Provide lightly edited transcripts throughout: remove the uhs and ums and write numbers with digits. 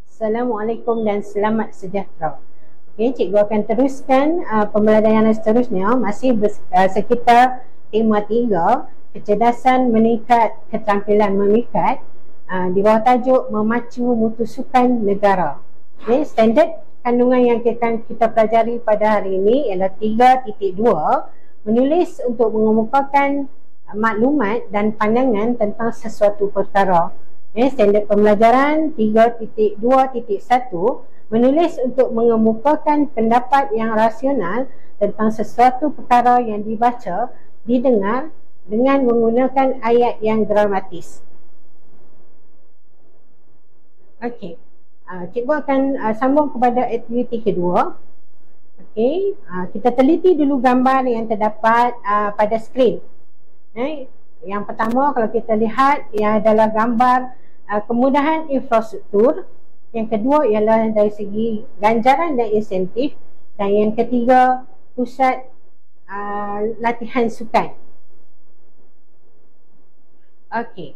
Assalamualaikum dan selamat sejahtera. Okey, cikgu akan teruskan pembelajaran seterusnya, masih sekitar tema 3, kecerdasan meningkat, keterampilan memikat, di bawah tajuk memacu mutu sukan negara. Okey, standard kandungan yang kita pelajari pada hari ini ialah 3.2, menulis untuk mengemukakan maklumat dan pandangan tentang sesuatu perkara. Standard pembelajaran 3.2.1, menulis untuk mengemukakan pendapat yang rasional tentang sesuatu perkara yang dibaca, didengar dengan menggunakan ayat yang dramatis. Okey, cikgu akan sambung kepada aktiviti kedua. Okey, kita teliti dulu gambar yang terdapat pada skrin. Yang pertama, kalau kita lihat, ia adalah gambar kemudahan infrastruktur. Yang kedua ialah dari segi ganjaran dan insentif. Dan yang ketiga, pusat latihan sukan. Okey,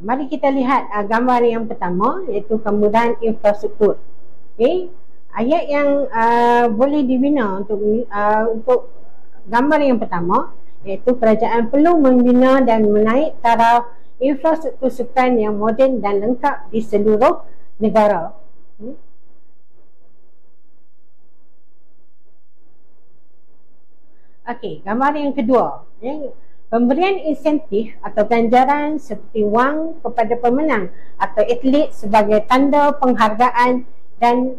mari kita lihat gambar yang pertama, iaitu kemudahan infrastruktur. Okey, ayat yang boleh dibina untuk gambar yang pertama, iaitu kerajaan perlu membina dan menaik taraf infrastruktur sukan yang moden dan lengkap di seluruh negara. Okey, gambar yang kedua, pemberian insentif atau ganjaran seperti wang kepada pemenang atau atlet sebagai tanda penghargaan dan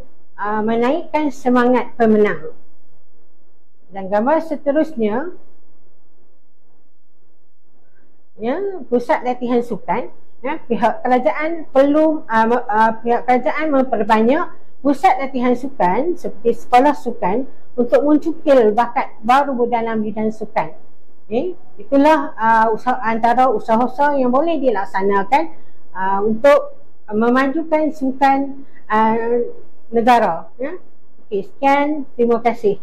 menaikkan semangat pemenang. Dan gambar seterusnya, pusat latihan sukan. Pihak kerajaan perlu pihak kerajaan memperbanyak pusat latihan sukan seperti sekolah sukan untuk mencukil bakat baru dalam bidang sukan. Itulah antara usaha-usaha yang boleh dilaksanakan untuk memajukan sukan negara. Okey, sekian, terima kasih.